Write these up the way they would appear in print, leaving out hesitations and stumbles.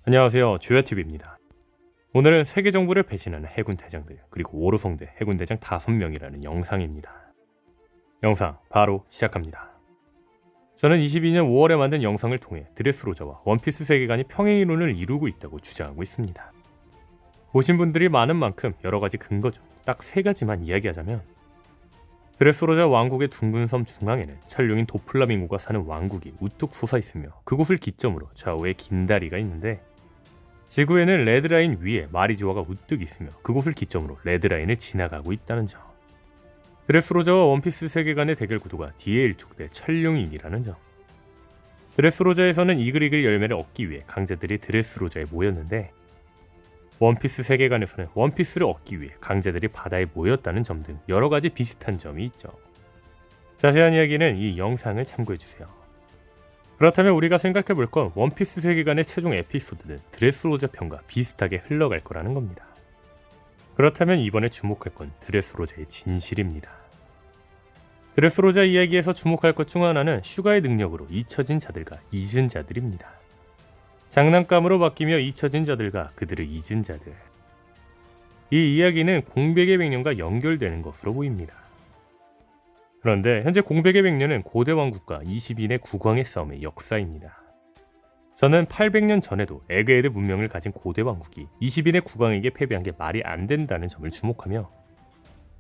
안녕하세요, 주야TV입니다. 오늘은 세계 정부를 배신하는 해군 대장들, 그리고 오로성대 해군 대장 5명이라는 영상입니다. 영상 바로 시작합니다. 저는 22년 5월에 만든 영상을 통해 드레스로자와 원피스 세계관이 평행이론을 이루고 있다고 주장하고 있습니다. 보신 분들이 많은 만큼 여러가지 근거 중 딱 3가지만 이야기하자면, 드레스로자 왕국의 둥근 섬 중앙에는 천룡인 도플라밍고가 사는 왕국이 우뚝 솟아있으며 그곳을 기점으로 좌우에 긴 다리가 있는데, 지구에는 레드라인 위에 마리주아가 우뚝 있으며 그곳을 기점으로 레드라인을 지나가고 있다는 점. 드레스로자와 원피스 세계관의 대결 구도가 DA1족 대 천룡인이라는 점. 드레스로자에서는 이글이글 열매를 얻기 위해 강자들이 드레스로자에 모였는데, 원피스 세계관에서는 원피스를 얻기 위해 강자들이 바다에 모였다는 점 등 여러가지 비슷한 점이 있죠. 자세한 이야기는 이 영상을 참고해주세요. 그렇다면 우리가 생각해볼 건 원피스 세계관의 최종 에피소드는 드레스로자 편과 비슷하게 흘러갈 거라는 겁니다. 그렇다면 이번에 주목할 건 드레스로자의 진실입니다. 드레스로자 이야기에서 주목할 것 중 하나는 슈가의 능력으로 잊혀진 자들과 잊은 자들입니다. 장난감으로 바뀌며 잊혀진 자들과 그들을 잊은 자들. 이 이야기는 공백의 백년과 연결되는 것으로 보입니다. 그런데 현재 공백의 백년은 고대 왕국과 20인의 국왕의 싸움의 역사입니다. 저는 800년 전에도 에그에드 문명을 가진 고대 왕국이 20인의 국왕에게 패배한 게 말이 안 된다는 점을 주목하며,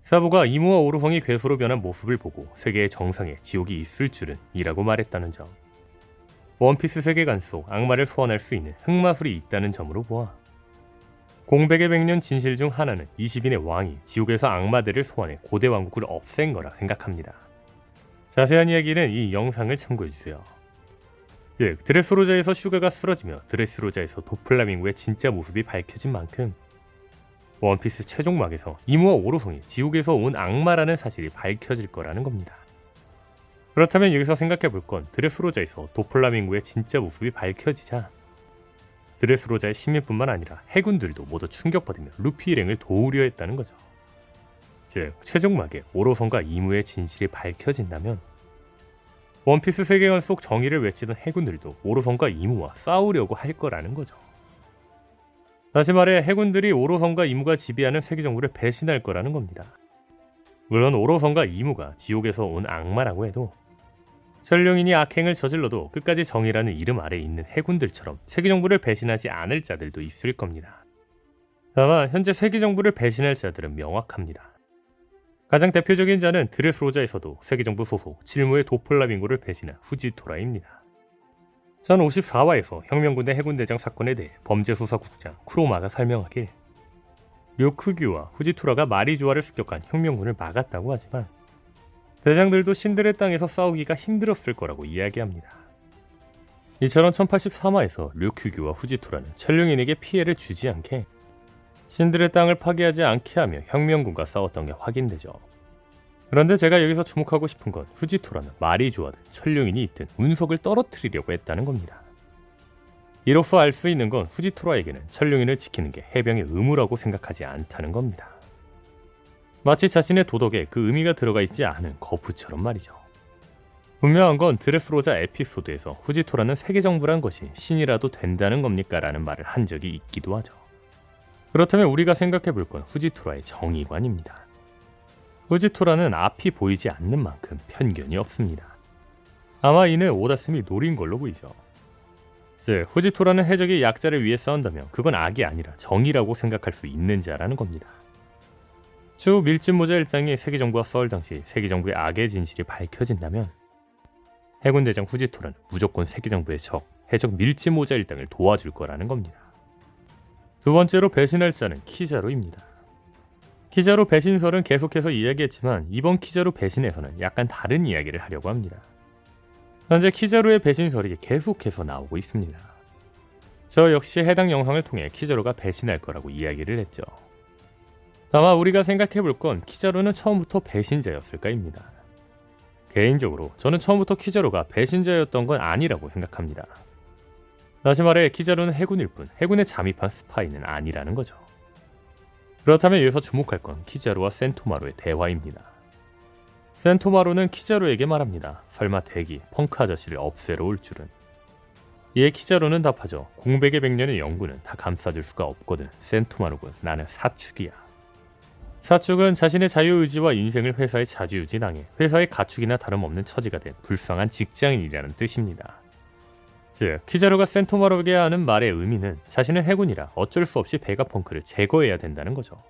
사부가 이무와 오르성이 괴수로 변한 모습을 보고 세계의 정상에 지옥이 있을 줄은 이라고 말했다는 점. 원피스 세계관 속 악마를 소환할 수 있는 흑마술이 있다는 점으로 보아 공백의 백년 진실 중 하나는 20인의 왕이 지옥에서 악마들을 소환해 고대 왕국을 없앤 거라 생각합니다. 자세한 이야기는 이 영상을 참고해주세요. 즉, 드레스로자에서 슈가가 쓰러지며 드레스로자에서 도플라밍고의 진짜 모습이 밝혀진 만큼 원피스 최종막에서 이무와 오로성이 지옥에서 온 악마라는 사실이 밝혀질 거라는 겁니다. 그렇다면 여기서 생각해볼 건 드레스로자에서 도플라밍고의 진짜 모습이 밝혀지자 드레스로자의 시민뿐만 아니라 해군들도 모두 충격받으며 루피 일행을 도우려 했다는 거죠. 즉, 최종막에 오로성과 이무의 진실이 밝혀진다면 원피스 세계관 속 정의를 외치던 해군들도 오로성과 이무와 싸우려고 할 거라는 거죠. 다시 말해 해군들이 오로성과 이무가 지배하는 세계 정부를 배신할 거라는 겁니다. 물론 오로성과 이무가 지옥에서 온 악마라고 해도 천룡인이 악행을 저질러도 끝까지 정의라는 이름 아래에 있는 해군들처럼 세계 정부를 배신하지 않을 자들도 있을 겁니다. 다만 현재 세계 정부를 배신할 자들은 명확합니다. 가장 대표적인 자는 드레스로자에서도 세계 정부 소속 칠무의 도플라밍고를 배신한 후지토라입니다. 전 54화에서 혁명군대 해군대장 사건에 대해 범죄수사국장 쿠로마가 설명하길, 료크규와 후지토라가 마리주아를 습격한 혁명군을 막았다고 하지만 대장들도 신들의 땅에서 싸우기가 힘들었을 거라고 이야기합니다. 이처럼 1083화에서 료크규와 후지토라는 천룡인에게 피해를 주지 않게 신들의 땅을 파괴하지 않게 하며 혁명군과 싸웠던 게 확인되죠. 그런데 제가 여기서 주목하고 싶은 건 후지토라는 마리주아든 천룡인이 있든 운석을 떨어뜨리려고 했다는 겁니다. 이로써 알 수 있는 건 후지토라에게는 천룡인을 지키는 게 해병의 의무라고 생각하지 않다는 겁니다. 마치 자신의 도덕에 그 의미가 들어가 있지 않은 거부처럼 말이죠. 분명한 건 드레스로자 에피소드에서 후지토라는 세계정부란 것이 신이라도 된다는 겁니까? 라는 말을 한 적이 있기도 하죠. 그렇다면 우리가 생각해볼 건 후지토라의 정의관입니다. 후지토라는 앞이 보이지 않는 만큼 편견이 없습니다. 아마 이는 오다스미 노린 걸로 보이죠. 즉, 후지토라는 해적이 약자를 위해 싸운다면 그건 악이 아니라 정의라고 생각할 수 있는 자라는 겁니다. 추후 밀짚모자 일당이 세계정부와 싸울 당시 세계정부의 악의 진실이 밝혀진다면 해군대장 후지토라는 무조건 세계정부의 적, 해적 밀짚모자 일당을 도와줄 거라는 겁니다. 두 번째로 배신할 자는 키자루입니다. 키자루 배신설은 계속해서 이야기했지만 이번 키자루 배신에서는 약간 다른 이야기를 하려고 합니다. 현재 키자루의 배신설이 계속해서 나오고 있습니다. 저 역시 해당 영상을 통해 키자루가 배신할 거라고 이야기를 했죠. 다만 우리가 생각해볼 건 키자루는 처음부터 배신자였을까입니다. 개인적으로 저는 처음부터 키자루가 배신자였던 건 아니라고 생각합니다. 다시 말해 키자루는 해군일 뿐 해군에 잠입한 스파이는 아니라는 거죠. 그렇다면 여기서 주목할 건 키자루와 센토마루의 대화입니다. 센토마루는 키자루에게 말합니다. 설마 대기, 펑크 아저씨를 없애러 올 줄은. 이에 키자루는 답하죠. 공백의 100년의 연구는 다 감싸줄 수가 없거든. 센토마루군, 나는 사축이야. 사축은 자신의 자유의지와 인생을 회사에 자주유지당해 회사의 가축이나 다름없는 처지가 된 불쌍한 직장인이라는 뜻입니다. 즉, 키자루가 센토마루에게 하는 말의 의미는 자신은 해군이라 어쩔 수 없이 베가펑크를 제거해야 된다는 거죠.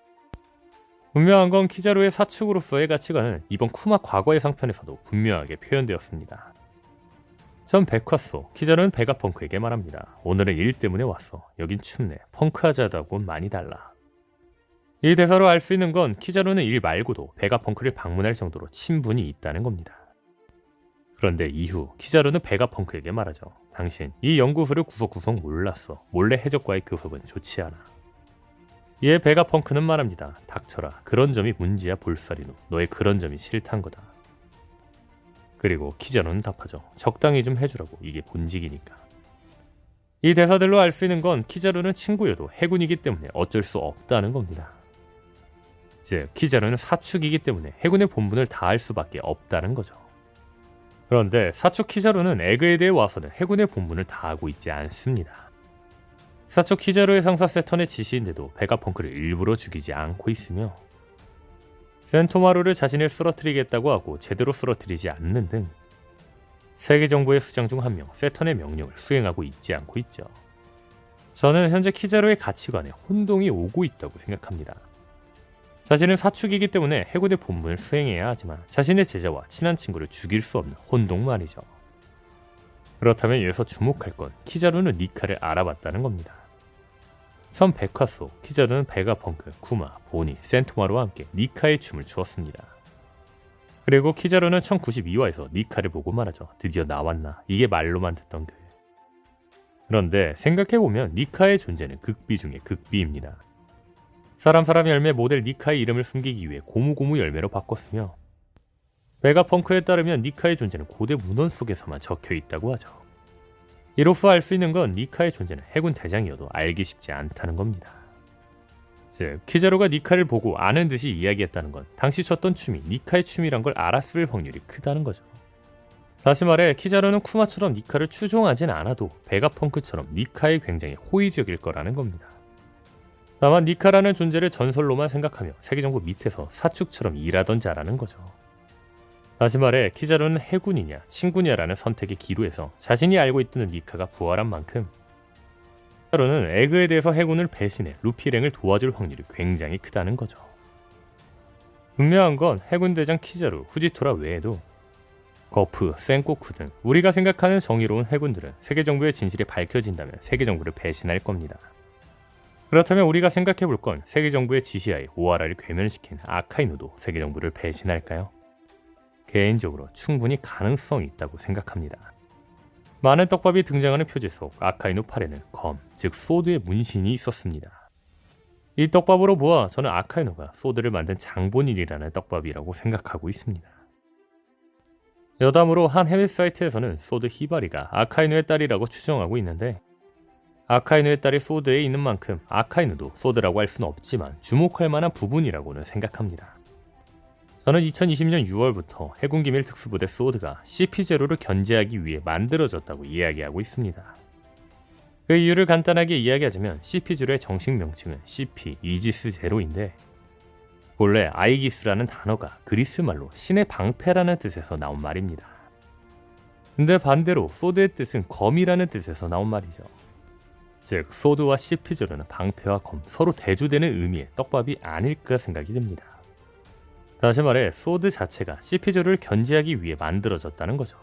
분명한 건 키자루의 사축으로서의 가치관은 이번 쿠마 과거의 상편에서도 분명하게 표현되었습니다. 전 백화소, 키자루는 베가펑크에게 말합니다. 오늘은 일 때문에 왔어. 여긴 춥네. 펑크하자다고는 많이 달라. 이 대사로 알 수 있는 건 키자루는 일 말고도 베가펑크를 방문할 정도로 친분이 있다는 겁니다. 그런데 이후 키자루는 베가펑크에게 말하죠. 당신 이 연구소를 구석구석 몰랐어. 몰래 해적과의 교섭은 좋지 않아. 이에 베가펑크는 말합니다. 닥쳐라. 그런 점이 문제야 볼살이노. 너의 그런 점이 싫단 거다. 그리고 키자루는 답하죠. 적당히 좀 해주라고. 이게 본직이니까. 이 대사들로 알 수 있는 건 키자루는 친구여도 해군이기 때문에 어쩔 수 없다는 겁니다. 즉, 키자루는 사축이기 때문에 해군의 본분을 다할 수밖에 없다는 거죠. 그런데 사축 키자루는 에그에 대해 와서는 해군의 본분을 다하고 있지 않습니다. 사축 키자루의 상사 세턴의 지시인데도 베가펑크를 일부러 죽이지 않고 있으며 센토마루를 자신을 쓰러뜨리겠다고 하고 제대로 쓰러뜨리지 않는 등 세계 정부의 수장 중 한 명 세턴의 명령을 수행하고 있지 않고 있죠. 저는 현재 키자루의 가치관에 혼동이 오고 있다고 생각합니다. 자신은 사축이기 때문에 해군의 본분을 수행해야 하지만 자신의 제자와 친한 친구를 죽일 수 없는 혼동 말이죠. 그렇다면 여기서 주목할 건 키자루는 니카를 알아봤다는 겁니다. 전 백화소, 키자루는 베가펑크, 쿠마, 보니, 센토마루와 함께 니카의 춤을 추었습니다. 그리고 키자루는 1092화에서 니카를 보고 말하죠. 드디어 나왔나? 이게 말로만 듣던 그. 그런데 생각해보면 니카의 존재는 극비 중의 극비입니다. 사람 열매 모델 니카의 이름을 숨기기 위해 고무고무 열매로 바꿨으며 베가펑크에 따르면 니카의 존재는 고대 문헌 속에서만 적혀 있다고 하죠. 이로써 알 수 있는 건 니카의 존재는 해군 대장이어도 알기 쉽지 않다는 겁니다. 즉, 키자루가 니카를 보고 아는 듯이 이야기했다는 건 당시 췄던 춤이 니카의 춤이란 걸 알았을 확률이 크다는 거죠. 다시 말해 키자루는 쿠마처럼 니카를 추종하진 않아도 베가펑크처럼 니카에 굉장히 호의적일 거라는 겁니다. 다만 니카라는 존재를 전설로만 생각하며 세계정부 밑에서 사축처럼 일하던 자라는 거죠. 다시 말해 키자루는 해군이냐 친구냐라는 선택의 기로에서 자신이 알고 있던 니카가 부활한 만큼 키자루는 에그에 대해서 해군을 배신해 루피 일행을 도와줄 확률이 굉장히 크다는 거죠. 분명한 건 해군 대장 키자루, 후지토라 외에도 거프, 센코쿠 등 우리가 생각하는 정의로운 해군들은 세계정부의 진실이 밝혀진다면 세계정부를 배신할 겁니다. 그렇다면 우리가 생각해볼 건 세계정부의 지시하에 오하라를 괴멸시킨 아카이누도 세계정부를 배신할까요? 개인적으로 충분히 가능성이 있다고 생각합니다. 많은 떡밥이 등장하는 표지 속 아카이누 팔에는 검, 즉 소드의 문신이 있었습니다. 이 떡밥으로 보아 저는 아카이누가 소드를 만든 장본인이라는 떡밥이라고 생각하고 있습니다. 여담으로 한 해외 사이트에서는 소드 히바리가 아카이누의 딸이라고 추정하고 있는데 아카이누의 딸이 소드에 있는 만큼 아카이누도 소드라고 할 수는 없지만 주목할 만한 부분이라고는 생각합니다. 저는 2020년 6월부터 해군 기밀 특수부대 소드가 CP0를 견제하기 위해 만들어졌다고 이야기하고 있습니다. 그 이유를 간단하게 이야기하자면 CP0의 정식 명칭은 CP 이지스 제로인데 본래 아이기스라는 단어가 그리스 말로 신의 방패라는 뜻에서 나온 말입니다. 근데 반대로 소드의 뜻은 검이라는 뜻에서 나온 말이죠. 즉 소드와 CP0는 방패와 검 서로 대조되는 의미의 떡밥이 아닐까 생각이 듭니다. 다시 말해 소드 자체가 CP0를 견제하기 위해 만들어졌다는 거죠.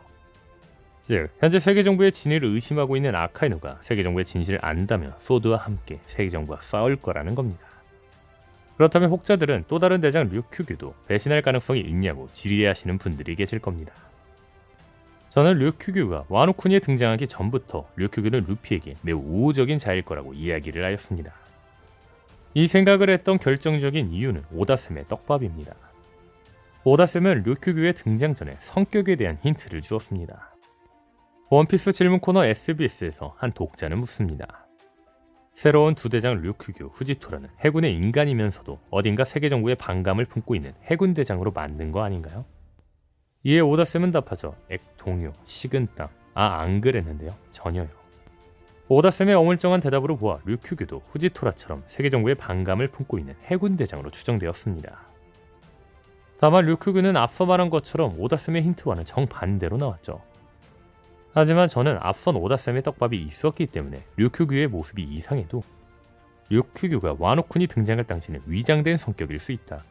즉 현재 세계정부의 진위를 의심하고 있는 아카이누가 세계정부의 진실을 안다면 소드와 함께 세계정부와 싸울 거라는 겁니다. 그렇다면 혹자들은 또 다른 대장 류큐규도 배신할 가능성이 있냐고 질의하시는 분들이 계실 겁니다. 저는 류큐규가 와노쿠니에 등장하기 전부터 류큐규는 루피에게 매우 우호적인 자일 거라고 이야기를 하였습니다. 이 생각을 했던 결정적인 이유는 오다쌤의 떡밥입니다. 오다쌤은 류큐규의 등장 전에 성격에 대한 힌트를 주었습니다. 원피스 질문 코너 SBS에서 한 독자는 묻습니다. 새로운 두 대장 류큐규, 후지토라는 해군의 인간이면서도 어딘가 세계정부의 반감을 품고 있는 해군 대장으로 만든 거 아닌가요? 이에 오다쌤은 답하죠. 동요, 식은땀. 안 그랬는데요. 전혀요. 오다쌤의 어물쩡한 대답으로 보아 류큐규도 후지토라처럼 세계정부의 반감을 품고 있는 해군대장으로 추정되었습니다. 다만 류큐규는 앞서 말한 것처럼 오다쌤의 힌트와는 정반대로 나왔죠. 하지만 저는 앞선 오다쌤의 떡밥이 있었기 때문에 류큐규의 모습이 이상해도 류큐규가 와노쿤이 등장할 당시는 위장된 성격일 수 있다.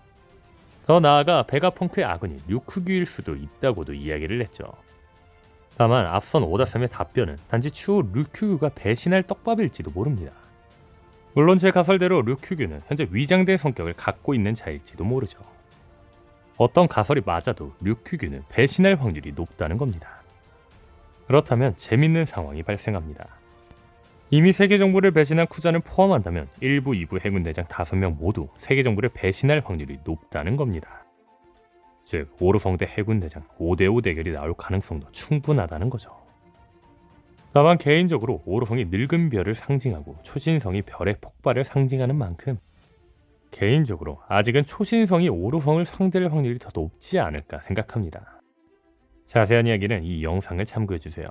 더 나아가 베가펑크의 아군이 류큐규일 수도 있다고도 이야기를 했죠. 다만 앞선 오다쌤의 답변은 단지 추후 류큐규가 배신할 떡밥일지도 모릅니다. 물론 제 가설대로 류큐규는 현재 위장된 성격을 갖고 있는 자일지도 모르죠. 어떤 가설이 맞아도 류큐규는 배신할 확률이 높다는 겁니다. 그렇다면 재밌는 상황이 발생합니다. 이미 세계정부를 배신한 쿠자를 포함한다면 1부, 2부 해군대장 5명 모두 세계정부를 배신할 확률이 높다는 겁니다. 즉 오로성 대 해군대장 5대5 대결이 나올 가능성도 충분하다는 거죠. 다만 개인적으로 오로성이 늙은 별을 상징하고 초신성이 별의 폭발을 상징하는 만큼 개인적으로 아직은 초신성이 오로성을 상대할 확률이 더 높지 않을까 생각합니다. 자세한 이야기는 이 영상을 참고해주세요.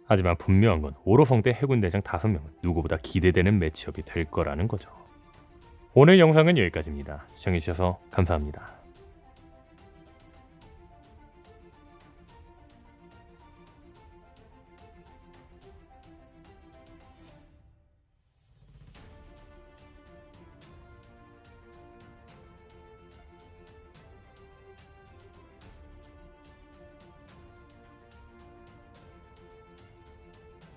하지만 분명한 건 오로성 대 해군대장 5명은 누구보다 기대되는 매치업이 될 거라는 거죠. 오늘 영상은 여기까지입니다. 시청해주셔서 감사합니다.